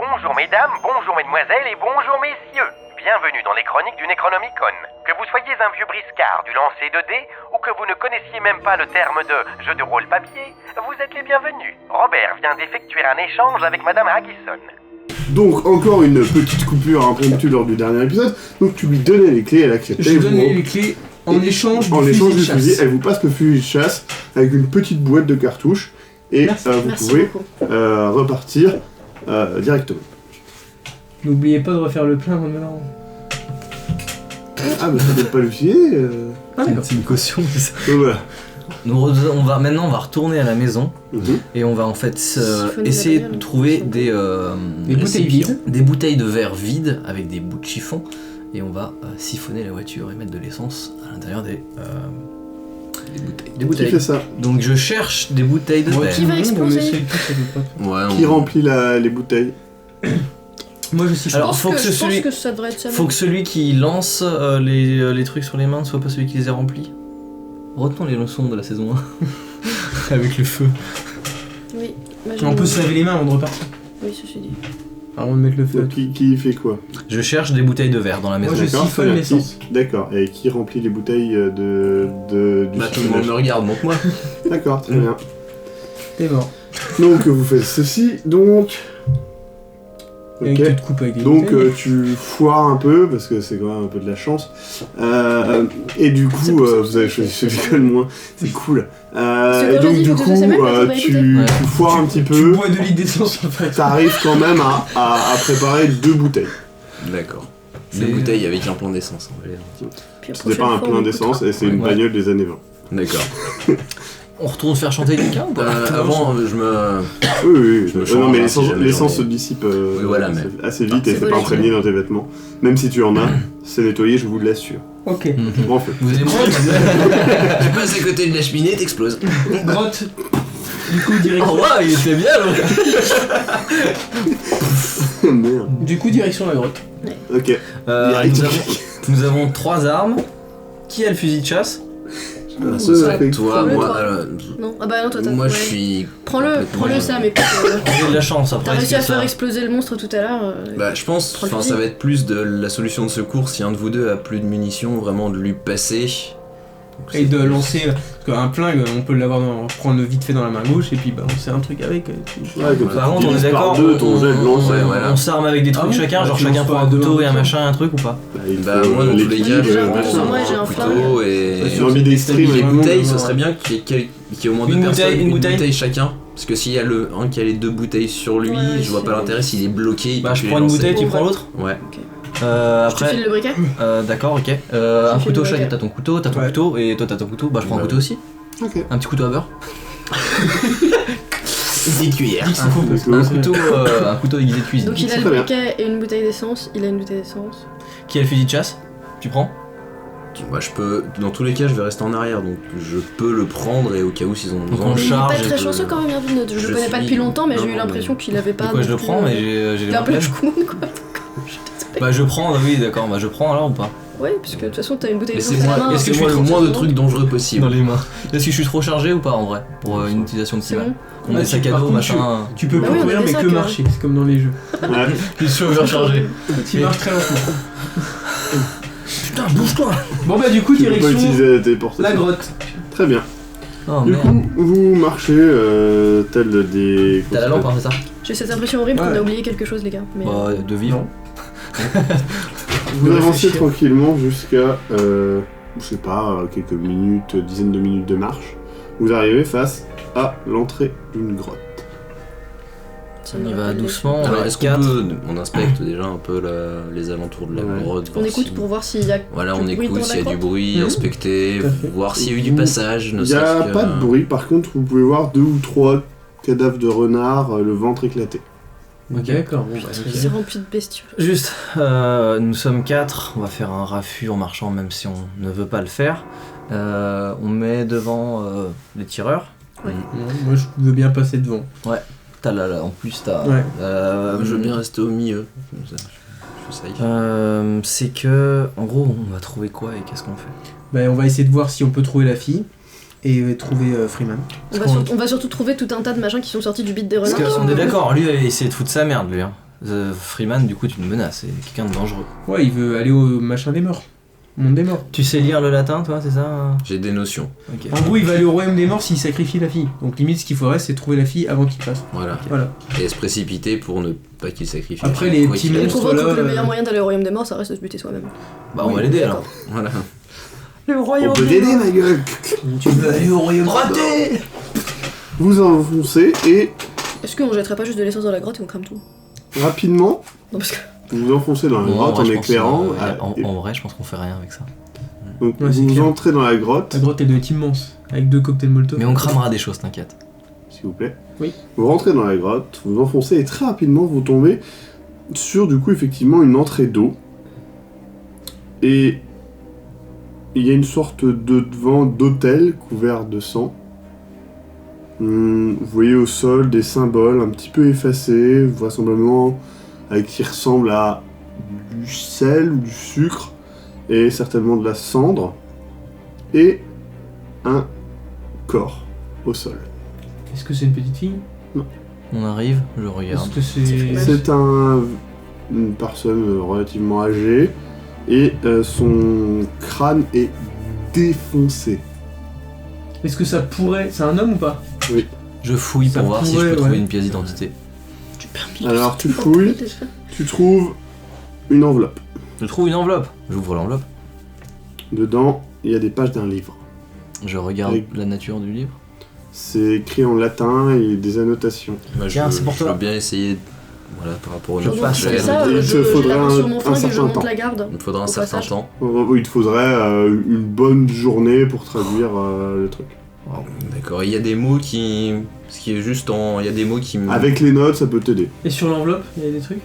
Bonjour mesdames, bonjour mesdemoiselles et bonjour messieurs. Bienvenue dans les chroniques du Necronomicon. Que vous soyez un vieux briscard du lancer de dés ou que vous ne connaissiez même pas le terme de jeu de rôle papier, vous êtes les bienvenus. Robert vient d'effectuer un échange avec Madame Haggison. Donc encore une petite coupure impromptue lors du dernier épisode. Donc tu lui donnais les clés, elle acceptait. Je donnais les clés en échange du fusil de chasse. Elle vous passe le fusil de chasse avec une petite boîte de cartouches et vous pouvez repartir directement. N'oubliez pas de refaire le plein avant de me la rendre. Ah mais ça peut pas le filer C'est une caution, c'est ça. Donc voilà. On va retourner à la maison et on va en fait essayer de trouver des bouteilles vides. Des bouteilles de verre vides avec des bouts de chiffon et on va siphonner la voiture et mettre de l'essence à l'intérieur des bouteilles. Qui fait ça? Donc je cherche des bouteilles de verre. Qui va exploser? Qui remplit les bouteilles? Moi je suis. Alors je pense que ça devrait être ça. Faut que celui qui lance les trucs sur les mains ne soit pas celui qui les a remplis. Retenons les leçons de la saison 1 avec le feu. Oui. On peut se laver les mains avant de repartir. Oui, ceci dit. Avant de mettre le feu. Qui fait quoi? Je cherche des bouteilles de verre dans la maison. Moi je siphonne l'essence. D'accord. Et qui remplit les bouteilles du tout le monde me regarde, donc moi. D'accord, très bien. T'es mort. Donc vous faites ceci, donc... Et tu te coupes avec des donc bouteilles. tu foires un peu, parce que c'est quand même un peu de la chance. Et du coup, vous avez choisi celui qui a le moins, c'est cool. Et donc du coup, tu foires un petit peu. Tu bois 2 litres d'essence en fait. T'arrives quand même à préparer 2 bouteilles. D'accord. Des bouteilles avec un plein d'essence, on va dire. C'était pas un plein d'essence, et c'est une bagnole des années 20. D'accord. On retourne faire chanter Lika ou pas? Avant, je me... Oui, Je me non mais change, l'essence se dissipe assez vite et c'est pas imprégné dans tes vêtements. Même si tu en as, c'est nettoyé, je vous l'assure. Ok. Bon feu. Vous allez Tu passes à côté de la cheminée, t'exploses. Grotte. Du coup, direction. Oh ouais, il était bien là. Merde. Du coup, direction la grotte. Ok. Nous avons 3 armes. Qui a le fusil de chasse? Toi, moi... Non, ah bah non, toi t'as... Moi je suis... Prends-le ça, mais J'ai de la chance après. t'as réussi à faire exploser le monstre tout à l'heure. Bah je pense, ça va être plus de la solution de secours si un de vous deux a plus de munitions, vraiment de lui passer. Donc, et de lancer, parce qu'un flingue, on peut l'avoir prendre vite fait dans la main gauche et puis balancer un truc avec. Par contre, on est d'accord, on s'arme avec des trucs chacun, genre chacun prend un couteau et un machin, un truc ou pas? Bah moi dans tous les cas, je moi j'ai un couteau et les bouteilles, ce serait bien qu'il y ait au moins Une 2 personnes, une bouteille bouteille chacun. Parce que s'il y a un qui a les 2 bouteilles sur lui, je vois pas l'intérêt s'il est bloqué. Bah je prends une bouteille, tu prends l'autre? Ouais. Je te file le briquet. D'accord, ok. Un couteau chacun, t'as ton couteau et toi t'as ton couteau. Bah je prends un couteau aussi. Ok. Un petit couteau à beurre. Des cuillères. Un couteau aiguisé de cuisine. Donc il a le briquet et une bouteille d'essence. Il a une bouteille d'essence. Qui a le fusil de chasse? Tu prends? Bah je peux, dans tous les cas je vais rester en arrière donc je peux le prendre et au cas où s'ils ont besoin. on Il est charge. pas très chanceux quand même, Irvine. Je le connais pas depuis longtemps, mais j'ai eu l'impression qu'il avait pas. Quoi, je le prends, mais j'ai Il a un peu la choucoune quoi. Bah je prends, oui d'accord, bah je prends alors ou pas? Ouais, parce que de toute façon t'as une bouteille d'essence Laissez-moi à la main. laissez-moi le moins de trucs dangereux possible. Dans les mains. Est-ce que je suis trop chargé ou pas en vrai? Pour une utilisation de C'est Simal? bon. On a des sacs à dos, machin. Tu peux Bah oui, on a courir des mais sacs, que marcher, c'est comme dans les jeux. Je suis overchargé. Tu marches très lentement. Putain, bouge-toi! Bon bah du coup, Tu peux pas direction utiliser la téléportation. la grotte. Très bien. Oh Du merde. coup, vous marchez tel des... T'as la lampe, hein, c'est ça? J'ai cette impression horrible qu'on a oublié quelque chose, les gars. Mais Bah, de vivre. Vous avancez tranquillement jusqu'à, je sais pas, quelques minutes, dizaines de minutes de marche. Vous arrivez face à l'entrée d'une grotte. ça On me y va rappelle doucement, on Alors va est-ce être qu'on 4. peut, on inspecte déjà un peu les alentours de la grotte. On voir écoute si- pour voir s'il y a. Voilà, du on bruit écoute dans s'il y a la du grotte. bruit, inspecter, Tout à fait. voir s'il y a eu du passage, ne Il n'y serait-ce a que... pas de bruit, par contre vous pouvez voir 2 ou 3 cadavres de renards, le ventre éclaté. Ok, d'accord. Bon, bah, C'est rempli de bestioles. Juste, nous sommes 4, on va faire un raffut en marchant même si on ne veut pas le faire. On met devant les tireurs. moi je veux bien passer devant. T'as en plus t'as... Ouais. Je veux bien rester au milieu. Comme ça, je suis safe. c'est que, en gros, on va trouver quoi et qu'est-ce qu'on fait? Bah on va essayer de voir si on peut trouver la fille et trouver Freeman. On va surtout trouver tout un tas de machins qui sont sortis du beat des renards. Parce qu'on est d'accord, lui il essaie de foutre sa merde lui. Hein. Freeman, du coup, tu me menaces, c'est quelqu'un de dangereux. Ouais, il veut aller au machin des morts. Au monde des morts. Tu sais lire le latin, toi, c'est ça? J'ai des notions. Ok. En gros, il va aller au royaume des morts s'il sacrifie la fille. Donc limite, ce qu'il faudrait, c'est trouver la fille avant qu'il passe. Voilà. Voilà. Et se précipiter pour ne pas qu'il sacrifie. Après, les Oui, petits qu'il a- Je monstres trouve que là. le meilleur moyen d'aller au royaume des morts, ça reste de se buter soi-même. Bah, on va l'aider alors. Voilà. Le On royaume peut t'aider, ma gueule. Tu veux aller au royaume Raté. Vous enfoncez et Est-ce qu'on jetterait pas juste de l'essence dans la grotte et on crame tout? rapidement, Non, parce que. vous vous enfoncez dans la Bon, grotte vrai, en je pense, éclairant. en vrai, je pense qu'on fait rien avec ça. Donc Ouais, c'est vous clair. entrez dans la grotte, La grotte, elle doit être immense. Avec 2 cocktails Molotov. Mais on cramera des choses, t'inquiète. s'il vous plaît. Oui. Vous rentrez dans la grotte, vous enfoncez et très rapidement vous tombez sur du coup effectivement une entrée d'eau. Et il y a une sorte de devant d'autel couvert de sang. Vous voyez au sol des symboles un petit peu effacés, vraisemblablement avec qui ressemble à du sel ou du sucre et certainement de la cendre et un corps au sol. Est-ce que c'est une petite fille? On arrive, je regarde. Est-ce que c'est. C'est une personne relativement âgée et son crâne est défoncé. Est-ce que ça pourrait. C'est un homme ou pas? Je fouille Ça pour voir si je pourrait, peux trouver ouais. une pièce d'identité. Tu perds Alors tu fouilles, tu trouves une enveloppe. Je trouve une enveloppe. J'ouvre l'enveloppe. Dedans, il y a des pages d'un livre. Je regarde Oui. la nature du livre. C'est écrit en latin et des annotations. Moi, Tiens, c'est pour je toi. veux bien essayer. Voilà, par rapport au Je nom passe. C'est actuel. ça, Il te je faudrait la sur un mon flingue et je certain monte temps. la garde. Il me faudra un Au certain passage. temps. Il te faudrait une bonne journée pour traduire le truc. D'accord. Il y a des mots qui. Ce qui est juste en. Il y a des mots qui me. Avec les notes, ça peut t'aider. Et sur l'enveloppe, il y a des trucs?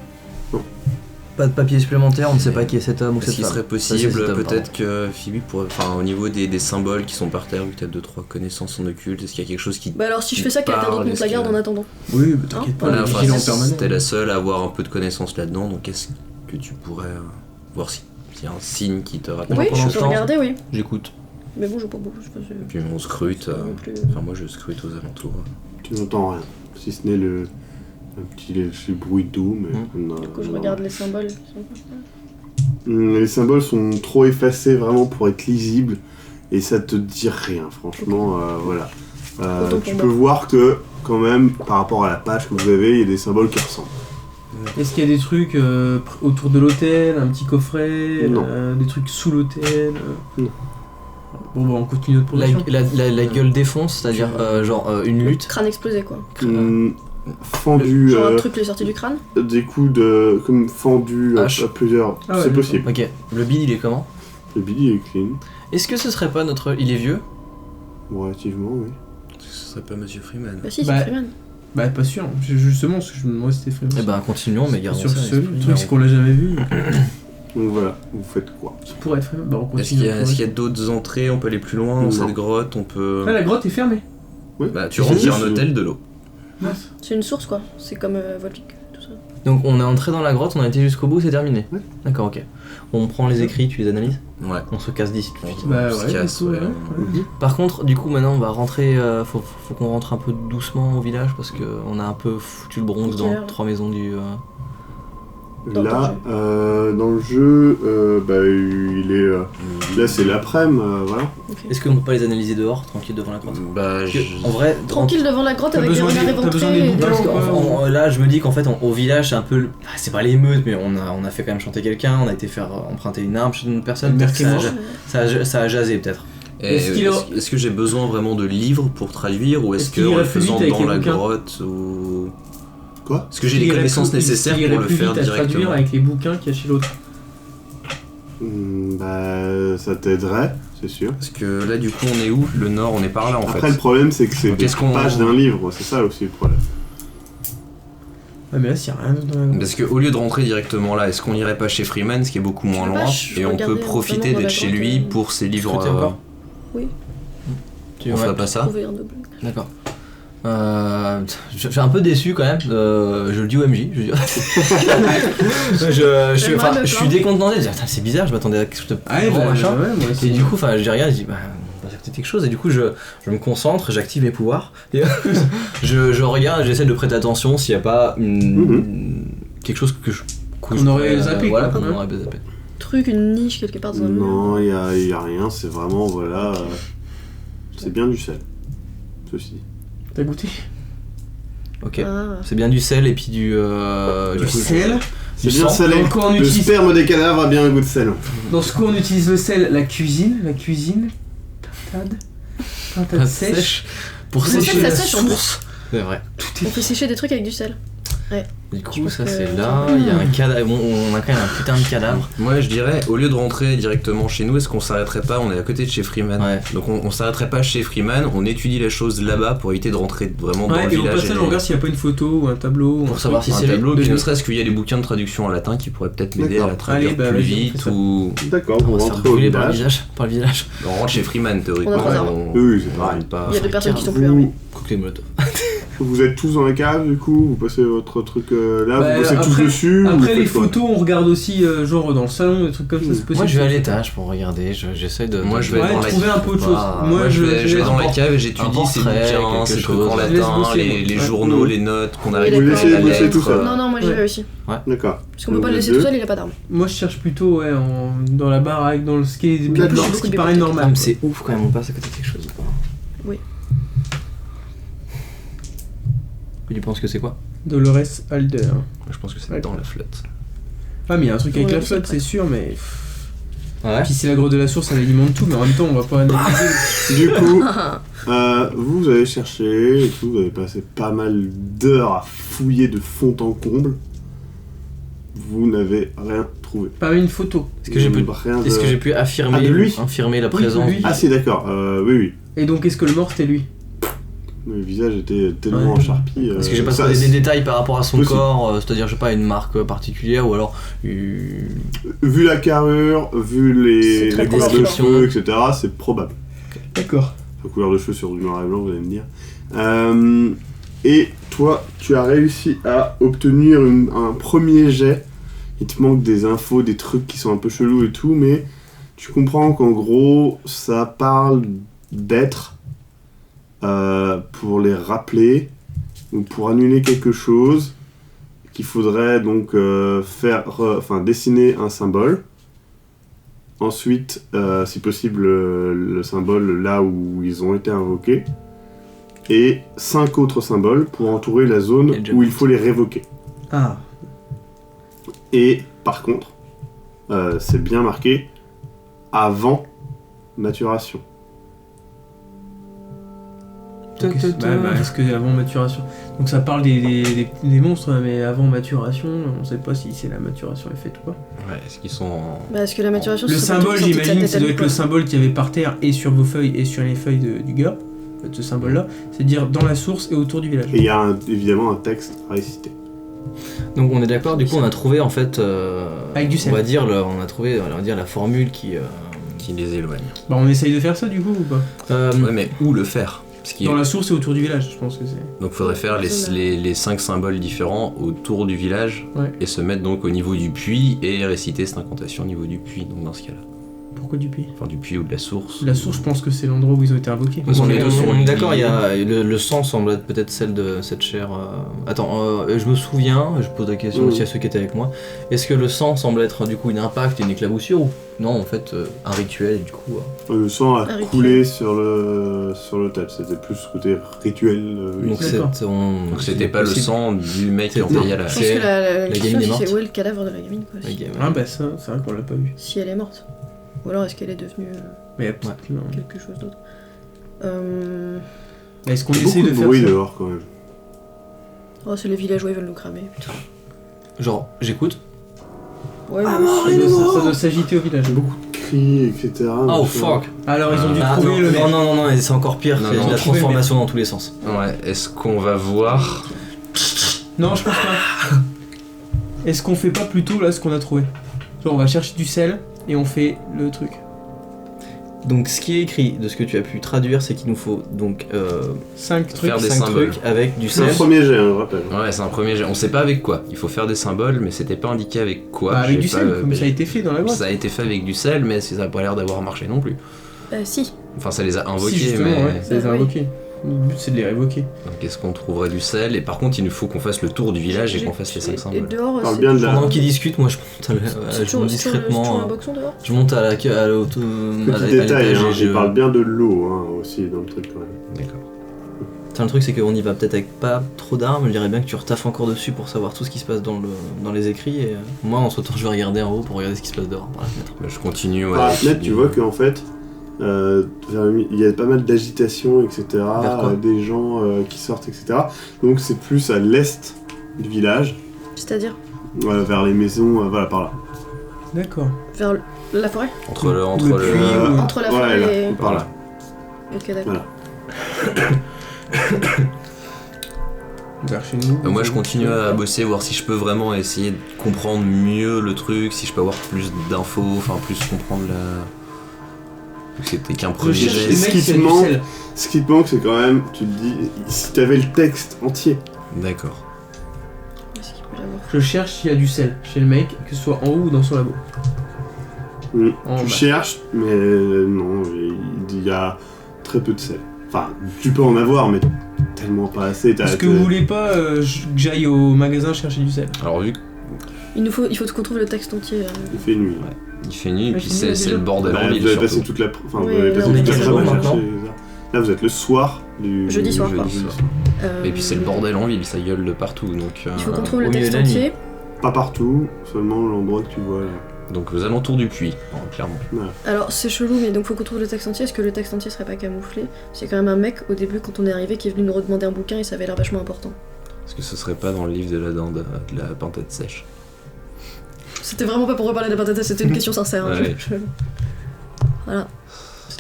Pas de papier supplémentaire, on ne sait pas qui est cet homme ou Est-ce cette qu'il femme. serait Ça, possible c'est cet homme, peut-être que Phoebe pourrait. Enfin, au niveau des symboles qui sont par terre, vu que t'as 2-3 connaissances en occulte, est-ce qu'il y a quelque chose qui. Bah alors si je fais ça, quelqu'un d'autre monte la garde en attendant. Oui, mais t'inquiète pas, Voilà, on est enfin, vigilant en permanence. t'es la seule à avoir un peu de connaissances là-dedans, donc est-ce que tu pourrais voir s'il y a un signe qui te rappelle? Oui, pendant je ce peux temps- regarder, oui. J'écoute. Mais bon, je vois pas beaucoup. Je sais pas si- Puis on scrute. non plus. Enfin, moi je scrute aux alentours. Tu n'entends rien. Si ce n'est un petit léger bruit d'eau, mais... Du coup, je regarde les symboles. qui sont par terre. Les symboles sont trop effacés vraiment pour être lisibles et ça te dit rien, franchement, voilà. Autant pour Tu moi. peux voir que, quand même, par rapport à la page que vous avez, il y a des symboles qui ressemblent. Est-ce qu'il y a des trucs autour de l'hôtel, un petit coffret, Non. des trucs sous l'hôtel Non. Bon bah on continue notre La, progression. la gueule défonce, c'est-à-dire une lutte. Crâne explosé, quoi. Fendu, Genre un truc qui est sorti du crâne. des coups de... comme fendu Hache. à plusieurs... Ah ouais, c'est possible. Ok, le bid il est comment? Le Billy est clean, Est-ce que ce serait pas notre... Il est vieux? relativement, oui. Ce serait pas Monsieur Freeman. Bah si, Bah, c'est Freeman. Bah pas sûr, justement, parce que je me demandais si c'était Freeman. Eh ben continuons, mais gardons Sur ça. à ce, l'esprit. le truc c'est qu'on l'a jamais vu, donc Donc voilà, vous faites quoi? ça pourrait être Freeman. Bah on Est-ce continue. qu'il y a d'autres entrées? On peut aller plus loin dans Non. cette grotte? On peut. Ah, la grotte est fermée. Oui. Bah, tu rentres, il y a un hôtel, de l'eau. Mince. C'est une source, quoi. C'est comme Volvic, tout ça. Donc on est entré dans la grotte, on a été jusqu'au bout, c'est terminé. Ouais. D'accord, ok. On prend les écrits, tu les analyses? Ouais. On se casse d'ici tout de suite. Bah On se ouais, casse, du coup, ouais. ouais. Par contre, du coup, maintenant on va rentrer. Faut qu'on rentre un peu doucement au village parce qu'on a un peu foutu le bronze Quelle dans heure 3 maisons du. Dans Là, le dans le jeu, il est... là, c'est l'après-midi, voilà. Ok. Est-ce qu'on peut pas les analyser dehors, tranquille devant la grotte? Bah, Parce que, en vrai, Tranquille devant la grotte T'as avec des besoin renards des- t'as besoin des éventrés. bouquins, parce quoi. que là, je me dis qu'en fait, au village, c'est un peu. C'est pas l'émeute, mais on a fait quand même chanter quelqu'un, on a été faire emprunter une arme chez une personne. Une Peut-être que mère ça a jasé, peut-être. Est-ce qu'il a- est-ce que j'ai besoin vraiment de livres pour traduire ou est-ce Est-ce qu'il que en irait le plus vite faisant avec dans les la bouquins grotte ou. Quoi? Est-ce que j'ai les connaissances nécessaires pour le faire à traduire directement? avec les bouquins qu'il y a chez l'autre. Ça t'aiderait, c'est sûr. Parce que là, du coup, on est où? Le nord, on est par là en Après, fait. le problème, c'est que c'est Donc, des est-ce qu'on- pages d'un livre, c'est ça aussi le problème. Ouais, mais là, s'il y a rien d'autre dans la grotte. Parce qu'au lieu de rentrer directement là, est-ce qu'on irait pas chez Freeman, ce qui est beaucoup moins sais pas, loin, je et on regardais peut profiter vraiment dans la d'être chez grotte, lui pour ses livres. Scruter encore On ferait pas ça? Trouver un double. D'accord. Je suis un peu déçu quand même, je le dis au MJ. Je suis décontenté de dire, putain, c'est bizarre, je m'attendais à quelque chose de Ah ouais, gros, bah, machin. ouais, moi aussi. Et du coup, je dis rien, je dis, bah, on va faire peut-être quelque chose. Et du coup, je me concentre, j'active mes pouvoirs. Et je regarde, j'essaie de prêter attention s'il n'y a pas quelque chose que Qu'on aurait zappé, voilà, quoi. qu'on aurait zappé. Truc, une niche quelque part dans un mur. Non, il y a rien, c'est vraiment, voilà... c'est bien du sel, ceci dit. T'as goûté? Ok. Ah. C'est bien du sel et puis du sel. C'est Du bien sang. salé, Donc, on le utilise- sperme des cadavres a bien un goût de sel. Dans ce coup, on utilise le sel, la cuisine, pintade sèche. pour Le sel, sécher ça la sèche, en plus. source. C'est vrai. Tout On est fait sécher des trucs avec du sel. Du coup, pense ça que- c'est là. Il y a un cadavre. On a quand même un putain de cadavre. Moi je dirais, au lieu de rentrer directement chez nous, est-ce qu'on s'arrêterait pas, on est à côté de chez Freeman, Ouais. donc on s'arrêterait pas chez Freeman, on étudie la chose là-bas pour éviter de rentrer vraiment dans le Ouais, et au village. passage, on regarde s'il n'y a pas une photo ou un tableau. ou Pour un savoir truc. si un c'est lui. tableau, de puis lui. ne serait-ce qu'il y a des bouquins de traduction en latin qui pourraient peut-être m'aider à la traduire Allez, bah, plus vas-y, on vite, fait ça. ou D'accord, On vous va se faire rentrez au brûler par le village. village. on rentre chez Freeman théoriquement. On a trois armes. on- Oui, c'est on pareil. rentre pas. Il y a deux personnes qui sont plus armées. Cocktail molotov. Vous êtes tous dans la cave du coup, vous passez votre truc là, Bah, vous bossez tous après- dessus. ou vous Après les faites quoi photos, on regarde aussi genre dans le salon, des trucs comme ça, c'est possible. Moi je vais à l'étage pour regarder. J'essaie de. Moi, je vais Ouais, dans la- trouver un peu autre chose. Ah, Moi je vais dans la cave et un j'étudie ces portrait, bouquins, quelque ces trucs chose. en Je laisse latin, bosser, les moi. journaux, Ouais. les notes qu'on Oui, arrive d'accord. à Vous laissez bosser tout seul. Non, non, moi j'y Ouais. vais aussi. D'accord. Parce qu'on peut pas le Donc, laisser les tout deux. seul, il a pas d'arme. Moi je cherche plutôt dans la baraque, dans ce qui est D'accord. ce qui paraît Beaucoup de normal. Ah, mais quoi. c'est ouf quand même, on passe à côté de quelque chose. Oui. Et tu penses que c'est quoi? Dolores Alder. Je pense que c'est Ouais. dans la flotte. Ah mais il y a un truc avec Ouais, la c'est flotte, vrai. c'est sûr, mais... Ouais. Puis c'est la grotte de la source, elle alimente tout, mais en même temps on va pas analyser. Du coup, vous avez cherché et tout, vous avez passé pas mal d'heures à fouiller de fond en comble. Vous n'avez rien trouvé. Pas une photo. Est-ce que j'ai pu, Rien de- est-ce que j'ai pu affirmer, Ah, de lui infirmer la Oui, de présence lui. Ah si, d'accord, oui, oui. Et donc est-ce que le mort c'était lui? Le visage était tellement Ouais. en charpie. Est-ce que j'ai pas ça- trouvé des détails par rapport à son Possible. corps, c'est-à-dire je sais pas une marque particulière ou alors Vu la carrure, vu C'est les très couleurs de description. cheveux, etc., c'est probable. D'accord. La couleur de cheveux sur du noir et blanc, vous allez me dire. Et toi, tu as réussi à obtenir un premier jet. Il te manque des infos, des trucs qui sont un peu chelous et tout, mais tu comprends qu'en gros, ça parle d'êtres pour les rappeler ou pour annuler quelque chose, qu'il faudrait donc dessiner un symbole. Ensuite, si possible, le symbole là où ils ont été invoqués. Et 5 autres symboles pour entourer la zone Et déjà où il faut les révoquer. Ah. Et par contre, c'est bien marqué avant maturation. Donc, est-ce que avant maturation? Donc ça parle des monstres, mais avant maturation, on sait pas si c'est la maturation est faite ou pas. Ouais, est-ce qu'ils sont en... Bah, est-ce que la maturation Le ce serait pas symbole, toute sortie de sa j'imagine, tête ça à doit lui, être quoi. le symbole qu'il y avait par terre et sur vos feuilles et sur les feuilles du gars, de ce symbole-là, c'est-à-dire dans la source et autour du village. Et il y a évidemment un texte à réciter. Donc on est d'accord, du coup on a trouvé en fait Avec du sel. on va dire la formule qui qui les éloignent. Bah on essaye de faire ça du coup ou pas? Ouais, mais où le faire? Parce qu'il- Dans la source et autour du village, je pense que c'est... Donc faudrait faire les 5 symboles différents autour du village Ouais. et se mettre donc au niveau du puits et réciter cette incantation au niveau du puits, donc dans ce cas-là. Pourquoi du puits? Enfin du puits ou de la source. La source, je pense que c'est l'endroit où ils ont été invoqués. Parce on qu'on est, les deux sont on est d'accord, il y liés. a le sang semble être peut-être celle de cette chair. Attends, je me souviens, je pose la question aussi à ceux qui étaient avec moi. Est-ce que le sang semble être du coup une impact et une éclaboussure ou non en fait un rituel et du coup Le sang a Un rituel. coulé sur l'autel, c'était plus ce côté rituel. donc D'accord. Donc c'était pas le sang du mec qui C'est- envoyait à la... Je pense C'est- que la la question gamine est c'est morte. où est le cadavre de la gamine quoi. Ah bah ça, c'est vrai qu'on l'a pas vu. Si elle est morte. Ou alors est-ce qu'elle est devenue Mais peut-être non. quelque chose d'autre. Est-ce qu'on Beaucoup essaye de de faire bruit ça? dehors quand même. Oh c'est les villageois ils veulent nous cramer. Putain. genre j'écoute. Ouais Ah, mais mort, aussi. il est mort. Ça doit s'agiter au village. Beaucoup de cris, etc. Oh machin. fuck. Alors ils ont dû Ah, trouver non, le mec. non, c'est encore pire, Non, c'est non, de la trouver le transformation dans tous les sens. Ouais, est-ce qu'on va voir... Non, je pense pas. Est-ce qu'on fait pas plutôt là ce qu'on a trouvé? Genre on va chercher du sel et on fait le truc. Donc ce qui est écrit de ce que tu as pu traduire, c'est qu'il nous faut donc 5 trucs. Faire des 5 symboles. trucs avec du C'est un sel. premier jet, je rappelle. Ouais, c'est un premier jet. On sait pas avec quoi. Il faut faire des symboles, mais c'était pas indiqué avec quoi. Bah, avec Je du sais sel, pas, comme ça a été fait dans la grotte. Ça a été fait avec du sel, mais ça a pas l'air d'avoir marché non plus. Si. Enfin, ça les a invoqués, Si, justement, mais... ouais, ça les a Oui. invoqués. Le but c'est de les révoquer. Donc est-ce qu'on trouverait du sel? Et par contre, il nous faut qu'on fasse le tour du village et qu'on fasse les 5 Et symboles. dehors, Parle c'est bien de la- Pendant qu'ils discutent, moi je monte, c'est je monte discrètement. toujours un boxon dehors. Je monte à Petit détail, l'étage hein, et je... il parle bien de l'eau hein, aussi dans le truc quand même. D'accord. Enfin, le truc c'est qu'on y va peut-être avec pas trop d'armes, je dirais bien que tu retaffes encore dessus pour savoir tout ce qui se passe dans les écrits et moi en ce temps je vais regarder en haut pour regarder ce qui se passe dehors par la fenêtre. Bah, je continue. Ouais, Par la fenêtre, tu vois qu'en fait, il y a pas mal d'agitation, etc. Vers quoi Des gens qui sortent, etc. Donc c'est plus à l'est du village, C'est-à-dire vers les maisons, voilà, par là. D'accord. vers la forêt. Entre le. Le puits, Euh, ou- Entre la ouais, forêt là, et. par là. Ok, d'accord. Voilà. Vers chez nous. Moi je continue à bosser, voir si je peux vraiment essayer de comprendre mieux le truc, si je peux avoir plus d'infos, enfin plus comprendre la. C'était qu'un Je premier cherche les geste. Ce mecs qui qui te a du manque- sel. Ce qui te manque, c'est quand même, tu te dis, si t'avais le texte entier, D'accord. Est-ce qu'il peut l'avoir? Je cherche s'il y a du sel chez le mec, que ce soit en haut ou dans son labo. En tu bas. cherches, mais non, il y a très peu de sel. Enfin, tu peux en avoir, mais tellement pas assez. Est-ce que vous voulez pas que j'aille au magasin chercher du sel? Alors vu Il faut qu'on trouve le texte entier. Il fait nuit. qu'il fait nuit, et Ouais, puis c'est c'est déjà. le bordel Bah, en ville vous avez passé surtout. toute la... Enfin, Oui, vous avez là, passé on est toute la quel journée jour à chercher maintenant les arbres. Là, vous êtes le soir du... Jeudi soir, quoi. Jeudi. Et puis c'est le bordel en ville, ça gueule de partout, donc... Il faut qu'on trouve au le milieu texte de la nuit. entier. Pas partout, seulement l'endroit que tu vois là. Donc aux alentours du puits, clairement. Alors c'est chelou, mais donc faut qu'on trouve le texte entier. Est-ce que le texte entier serait pas camouflé? C'est quand même un mec au début quand on est arrivé qui est venu nous redemander un bouquin et ça avait l'air vachement important. Est-ce que ce serait pas dans le livre de la dinde, de la pintade sèche? C'était vraiment pas pour reparler de la patate, c'était une question sincère. hein. Ouais. Voilà.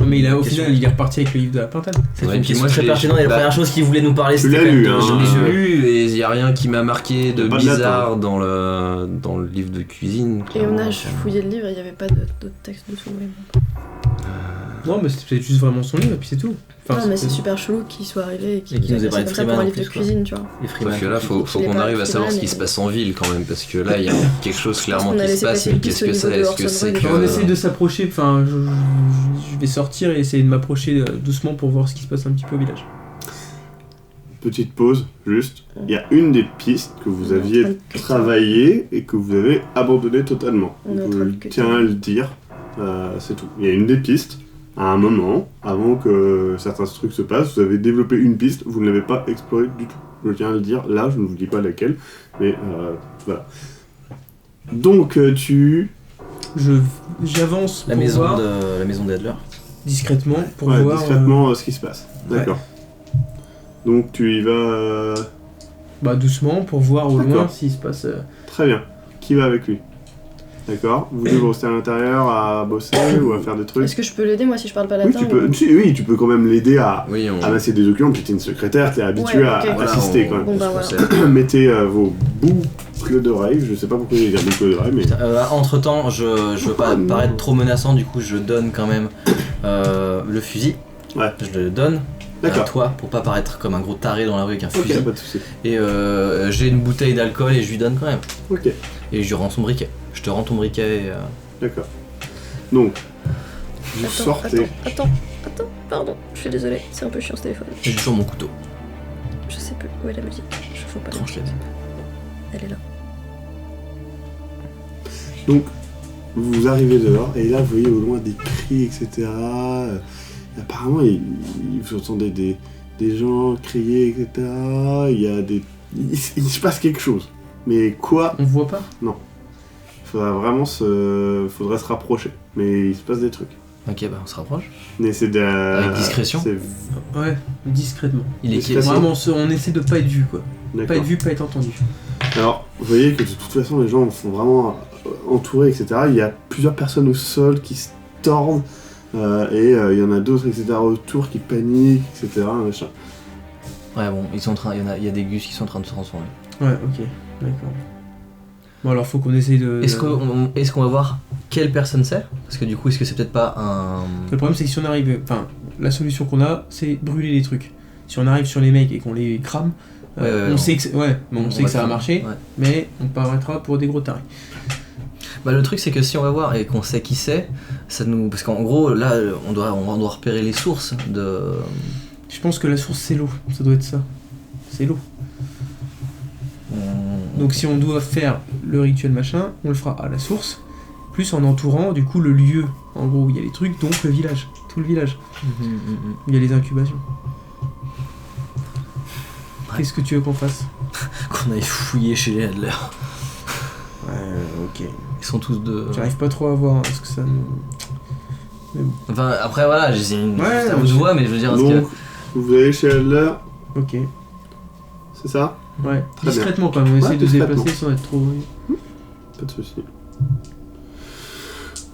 Mais au Question. final, il est reparti avec le livre de la pintade. C'est Ouais, une puis question moi, je très l'ai- pertinente et la bah, première chose qu'il voulait nous parler tu c'était l'as quand même lu, de- hein. Je l'ai Euh, lu et il y a rien qui m'a marqué de pas de bizarre date, dans le livre de cuisine. Et on clairement. a fouillé le livre et il y avait pas d'autres textes dessous. ouais. Non, mais c'était peut-être juste vraiment son livre et puis c'est tout. Enfin, Non, mais c'est c'était- super chelou qu'il soit arrivé et qu'il Et qu'il nous ait a parlé passé de comme ça pour un Freeman en livre de plus, quoi. cuisine, tu vois. Les Freeman. Parce que là, faut Il est qu'on pas arrive à savoir ce Freeman, qui se mais- passe en ville quand même, parce que là, il y a quelque chose clairement qu'on a qui se laissé passe, passer mais une qu'est-ce piste que au c'est? niveau de Est-ce que Orson c'est Welles. que... On essaie de s'approcher, enfin, je vais sortir et essayer de m'approcher doucement pour voir ce qui se passe un petit peu au village. Petite pause, juste. Il y a une des pistes que vous On est en aviez train de- travaillées et que vous avez abandonné totalement. On est en Je train de- tiens à le dire, c'est tout. Il y a une des pistes, à un moment, avant que certains trucs se passent, vous avez développé une piste, vous ne l'avez pas explorée du tout. Je tiens à le dire, là, je ne vous dis pas laquelle, mais voilà. Donc, J'avance La pour maison voir la maison d'Adler. discrètement pour ouais, voir discrètement ce qui se passe. D'accord. Donc, tu y vas... bah, doucement pour voir au loin D'accord. s'il se passe. Très bien. Qui va avec lui? D'accord. Vous deux, vous restez à l'intérieur à bosser ou à faire des trucs? Est-ce que je peux l'aider moi si je parle pas Oui, latin tu peux, ou- oui, tu peux quand même l'aider à Oui, on... amasser des documents, puis t'es une secrétaire, t'es habitué Ouais, à ok. Voilà, assister on- quand même. Bon, bah, on voilà. se concerne. Mettez vos boucles d'oreilles, je sais pas pourquoi j'ai dit boucles d'oreilles, mais... Entre temps, je veux pas paraître trop menaçant, du coup je donne quand même le fusil. Ouais. Je le donne à D'accord. toi pour pas paraître comme un gros taré dans la rue avec un Ok, fusil. pas de soucis. Et j'ai une bouteille d'alcool et je lui donne quand même. Ok, Et je lui rends son briquet. Je te rends ton briquet. Et, d'accord. Donc, vous Attends, sortez... attends, pardon, je suis désolée, c'est un peu chiant ce téléphone. j'ai toujours mon couteau. Je sais plus où est la musique, je faut pas. Tranche la vie. Elle est là. Donc, vous arrivez dehors, et là, vous voyez au loin des cris, etc. Apparemment, vous entendez des gens crier, etc. Il y a des... Il se passe quelque chose. Mais quoi? On voit pas. Faudrait se rapprocher. Mais il se passe des trucs. Ok, bah on se rapproche. Mais c'est Avec discrétion. Ouais, discrètement. Il est Discrétion. Vraiment, on essaie de pas être vu quoi. Pas D'accord. être vu, pas être entendu. Alors, vous voyez que de toute façon, les gens sont vraiment entourés, etc. Il y a plusieurs personnes au sol qui se tordent, et il y en a d'autres, etc. autour qui paniquent, etc. Machin. Ouais, bon, ils sont en train. Il y a des gus qui sont en train de se transformer. Ouais, ok, d'accord. Bon alors faut qu'on essaye de... Est-ce qu'on va voir quelle personne c'est? Parce que du coup, est-ce que c'est peut-être pas un. Le problème c'est que si on arrive... Enfin, la solution qu'on a, c'est brûler les trucs. Si on arrive sur les mecs et qu'on les crame, Ouais, on non. sait que, on sait que ça va cramer. marcher, Ouais. mais on paraîtra pour des gros tarés. Bah le truc c'est que si on va voir et qu'on sait qui c'est, ça nous. Parce qu'en gros là on doit repérer les sources Je pense que la source c'est l'eau, ça doit être ça. C'est l'eau. Donc si on doit faire le rituel machin, on le fera à la source, plus en entourant du coup le lieu, en gros où il y a les trucs, donc le village, tout le village. Il y a les incubations. Qu'est-ce que tu veux qu'on fasse? Qu'on aille fouiller chez les Adler. Ok. Ils sont tous deux. J'arrive pas trop à voir, hein, parce que ça nous... Mais bon. Enfin, après voilà, j'ai une Ouais, à bout de voix, mais je veux dire, est-ce Donc, vous allez chez Adler, Ok. c'est ça? Ouais, Très discrètement quand même, on essaie de se discrètement. déplacer sans être trop... Pas de soucis.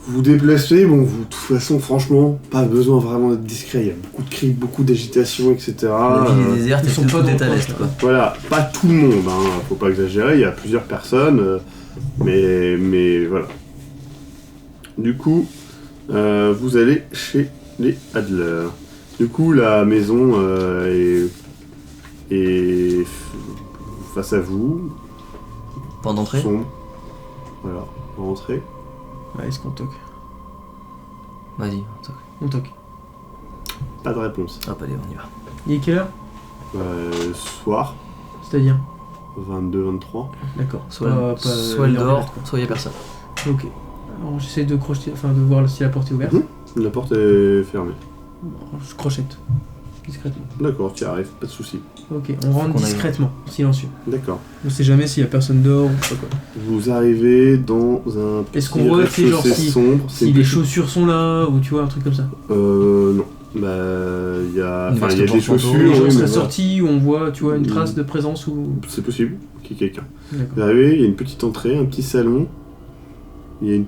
Vous vous déplacez, bon, vous, de toute façon, franchement, pas besoin vraiment d'être discret. Il y a beaucoup de cris, beaucoup d'agitation, etc. la ville est déserte ils et sont tout pas est dans à le l'est, coin, quoi. Voilà, pas tout le monde, hein, faut pas exagérer, il y a plusieurs personnes, mais voilà. Du coup, vous allez chez les Adler. Du coup, la maison est face à vous, Point d'entrée. sombre. Voilà, vous rentrez. Ouais, est-ce qu'on toque? Vas-y, On toque. Pas de réponse. hop, allez, on y va. Il est quelle heure? Soir, C'est-à-dire? 22-23. D'accord. Soit elle l'heure dort, bête, quoi. soit il y a personne. Ok. Alors j'essaie de crocheter, enfin de voir si la porte est ouverte. La porte est fermée. Bon, je crochette. Discrètement. D'accord, tu arrives, pas de soucis. Ok, on rentre qu'on aille- discrètement, silencieux. D'accord. On sait jamais s'il y a personne dehors ou je sais pas quoi. Vous arrivez dans un Est-ce qu'on petit voit, tu sais, genre, rez-de-chaussée si- sombre. c'est Si une les petite- chaussures sont là, ou tu vois, un truc comme ça. Non. Bah, il y a, Une enfin, il y a veste des porte-manteau, chaussures, Les gens oui, mais seraient voilà. sortis, où on voit, tu vois, une Mm. trace de présence ou... C'est possible qu'il y ait quelqu'un. Vous D'accord. arrivez, il y a une petite entrée, un petit salon. Il y a une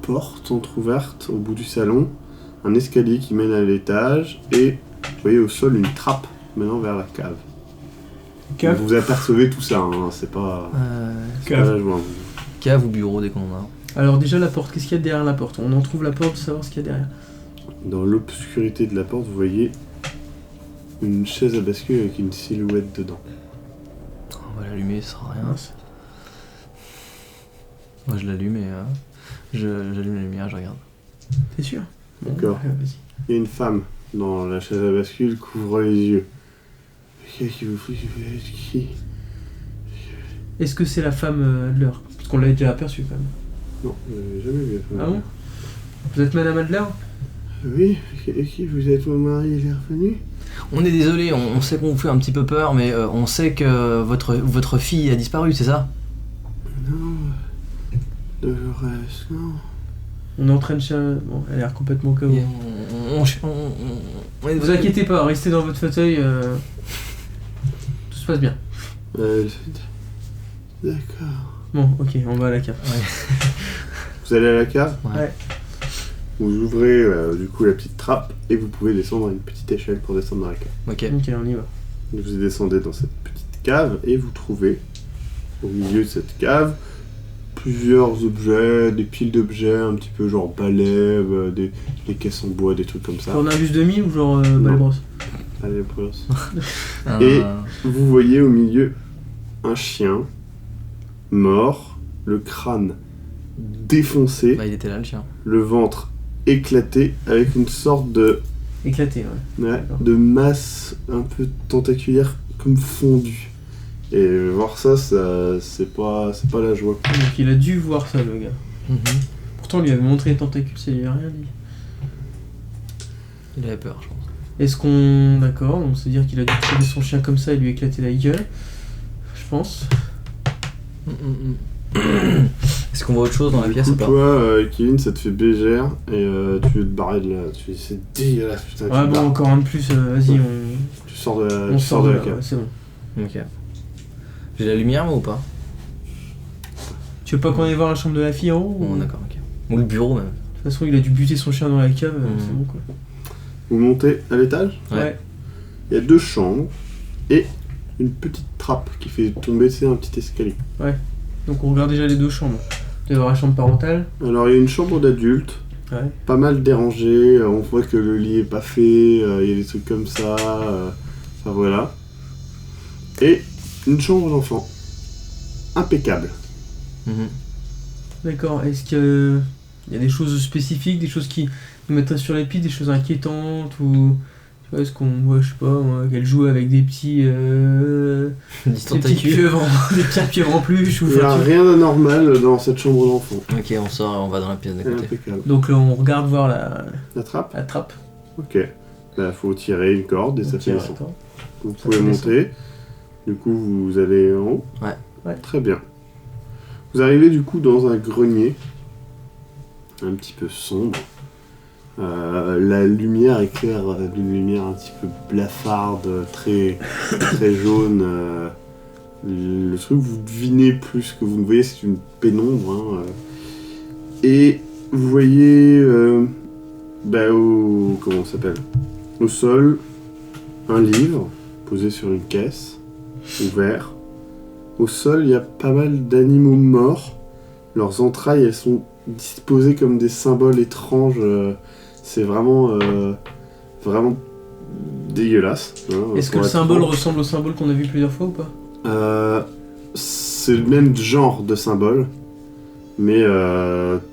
porte entrouverte au bout du salon, un escalier qui mène à l'étage, et vous voyez au sol une trappe menant vers la cave. Cave. Vous apercevez tout ça, hein, c'est pas Cave. la joie. Cave ou bureau dès qu'on en a. Alors déjà la porte, qu'est-ce qu'il y a derrière la porte? On en trouve la porte, de savoir ce qu'il y a derrière. Dans l'obscurité de la porte, vous voyez une chaise à bascule avec une silhouette dedans. On va l'allumer, ça sera rien. Mince. Moi je l'allume et j'allume la lumière, je regarde. T'es sûr? Bon, D'accord. vas-y. Il y a une femme dans la chaise à bascule, couvre les yeux. Qu'est-ce qui vous fout qui? Est-ce que c'est la femme Adler? Parce qu'on l'avait déjà aperçue quand même. Non, jamais vu la Ah femme. bon? Vous êtes Madame Adler? Oui, qui vous êtes mon mari, il est revenu? On est désolé, on sait qu'on vous fait un petit peu peur, mais on sait que votre fille a disparu, c'est ça? Non, Dolores, non. On est en train de chercher... Bon, elle a l'air complètement KO. Et on est Vous inquiétez pas, restez dans votre fauteuil. Tout se passe bien. D'accord. Bon, ok, on va à la cave. Vous allez à la cave? Ouais. Vous ouvrez du coup la petite trappe et vous pouvez descendre à une petite échelle pour descendre dans la cave. Ok. Ok, on y va. Vous descendez dans cette petite cave et vous trouvez au milieu de cette cave plusieurs objets, des piles d'objets un petit peu genre balais, des caisses en bois, des trucs comme ça. On a un bus demi ou genre Non. balle brosse? Allez, brosse. Un- Et vous voyez au milieu un chien mort, le crâne défoncé, Bah il était là le chien. le ventre éclaté avec une sorte de, Éclaté, ouais. D'accord. de masse un peu tentaculaire comme fondue. Et voir ça, c'est pas la joie. Donc il a dû voir ça, le gars. Mhm. Pourtant, on lui avait montré les tentacules, ça lui a rien dit. Il avait peur, je pense. Est-ce qu'on... D'accord, on se dire qu'il a dû trouver son chien comme ça et lui éclater la gueule. Je pense. Est-ce qu'on voit autre chose dans la Du pièce coup, ou pas? toi, Kevin, ça te fait bégère et tu veux te barrer de là. C'est dégueulasse, putain. Ouais, tu, bon, barres. encore un de plus, vas-y, Tu sors de la, on tu sort sors de de là, la cave. ouais, c'est bon. Ok. J'ai la lumière moi ou pas? Tu veux pas qu'on aille voir la chambre de la fille en haut Bon ou- d'accord, ok. Ou le bureau même. De toute façon, il a dû buter son chien dans la cave, Mhm. c'est bon quoi. Vous montez à l'étage, Ouais. il y a 2 chambres et une petite trappe qui fait tomber, c'est un petit escalier. Donc on regarde déjà les 2 chambres. Tu vas voir la chambre parentale. Alors il y a une chambre d'adulte, Ouais. pas mal dérangée, on voit que le lit est pas fait, il y a des trucs comme ça, enfin voilà. Et une chambre d'enfant, impeccable. Mhm. D'accord, est-ce qu'il y a des choses spécifiques, des choses qui nous mettraient sur les pieds, des choses inquiétantes ou Tu vois, est-ce qu'on voit, je sais pas, qu'elle joue avec des petits. Des petites pieuvres, des petites pieuvres en peluche ou Il n'y a rien d'anormal dans cette chambre d'enfant. Ok, on sort et on va dans la pièce d'à côté. Impeccable. Donc là, on regarde voir La trappe. la trappe. Ok. Bah, faut tirer une corde et ça fait descendre. Attends. Vous Ça pouvez fait monter. Du coup, vous allez en haut. Ouais. Très bien. Vous arrivez du coup dans un grenier. Un petit peu sombre. La lumière éclaire d'une lumière un petit peu blafarde, très, très jaune. Le truc, vous devinez plus que vous ne voyez, c'est une pénombre. Et vous voyez, comment ça s'appelle ? Au sol, un livre posé sur une caisse, ouvert. Au sol, il y a pas mal d'animaux morts. Leurs entrailles, elles sont disposées comme des symboles étranges. C'est vraiment dégueulasse. Est-ce que le symbole ressemble au symbole qu'on a vu plusieurs fois ou pas ? C'est le même genre de symbole, mais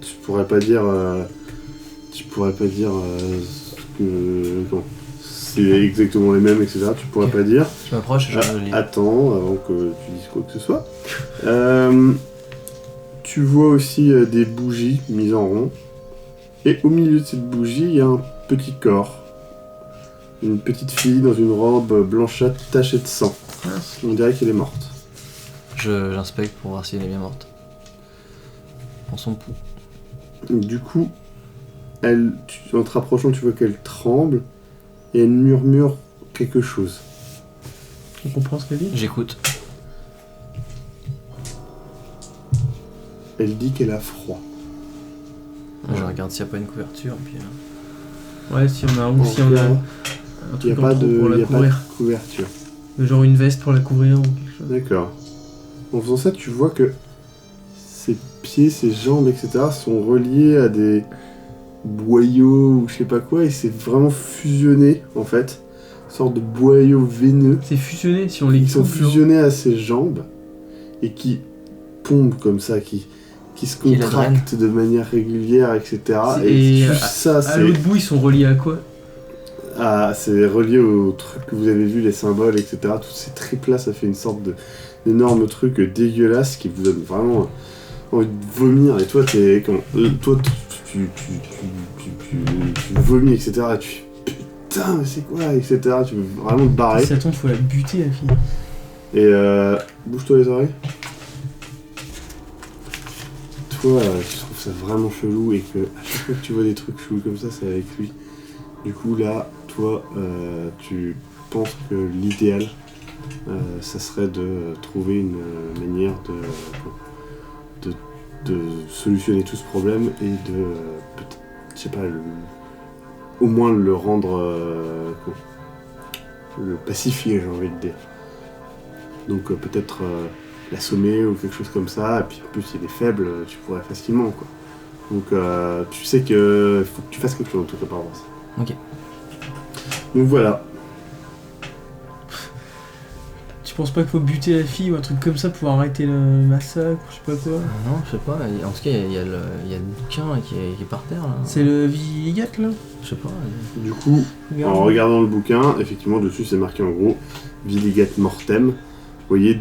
tu pourrais pas dire c'est exactement les mêmes, etc. Tu pourrais pas dire. Je m'approche, je le lis. Attends, avant que tu dises quoi que ce soit. Tu vois aussi des bougies mises en rond. Et au milieu de cette bougie, il y a un petit corps. Une petite fille dans une robe blanchâtre tachée de sang. On dirait qu'elle est morte. J'inspecte pour voir si elle est bien morte. Prends son pouls. Du coup, en te rapprochant, tu vois qu'elle tremble et elle murmure quelque chose. On comprend ce qu'elle dit ? J'écoute. Elle dit qu'elle a froid. Je regarde s'il n'y a pas une couverture. Puis, Ouais, si on a un Il truc n'y a en pas trop pour la de couvrir. couverture. Genre une veste pour la couvrir ou quelque chose. D'accord. En faisant ça, tu vois que ses pieds, ses jambes, etc. sont reliés à des boyaux ou je sais pas quoi, et c'est vraiment fusionné en fait. Une sorte de boyau veineux. C'est fusionné si on les Ils sont coupe, genre. fusionnés à ses jambes et qui pompent comme ça, qui se Qui la contractent de manière régulière, etc. C'est- Et et juste ça, À l'autre bout, ils sont reliés à quoi ? c'est relié au truc que vous avez vu, les symboles, etc. Tous ces tripes-là, ça fait une sorte d'énorme truc dégueulasse qui vous donne vraiment envie de vomir. Et toi, tu vomis, etc. Et tu fais putain, mais c'est quoi, etc. Tu veux vraiment te barrer. Si ça tombe, faut la buter, la fille. Et bouge-toi les oreilles. Toi, tu trouves ça vraiment chelou et que à chaque fois que tu vois des trucs chelous comme ça, c'est avec lui. Du coup, là, toi, tu penses que l'idéal, ça serait de trouver une manière de solutionner tout ce problème et de, peut-être, je sais pas, au moins le rendre, le pacifier, j'ai envie de dire. Donc peut-être l'assommer ou quelque chose comme ça, et puis en plus il est faible, tu pourrais facilement, quoi. Donc tu sais que faut que tu fasses quelque chose en tout cas par rapport à ça. Ok. Donc voilà. Tu penses pas qu'il faut buter la fille ou un truc comme ça pour arrêter le massacre, je sais pas quoi ? Non, je sais pas. En tout cas, il y a le bouquin qui est par terre là. C'est le Villigat là ? Je sais pas. Du coup, Regarde. en regardant le bouquin, effectivement dessus c'est marqué en gros Villigat Mortem. Vous voyez que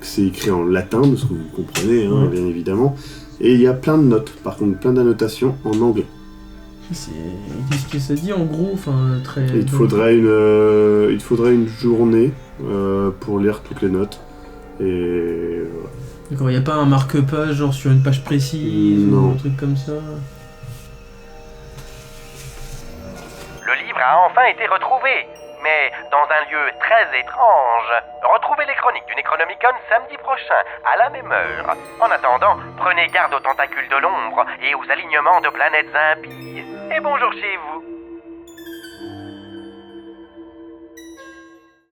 c'est écrit en latin, de ce que vous comprenez, hein, bien évidemment. Et il y a plein de notes, par contre plein d'annotations en anglais. Qu'est-ce que ça dit en gros, enfin très. Et il te faudrait une journée pour lire toutes les notes. Et voilà. D'accord, y a pas un marque-page genre sur une page précise Non. ou un truc comme ça. Le livre a enfin été retrouvé, mais dans un lieu très étrange. Retrouvez les chroniques du Necronomicon samedi prochain, à la même heure. En attendant, prenez garde aux tentacules de l'ombre et aux alignements de planètes impies. Et bonjour chez vous.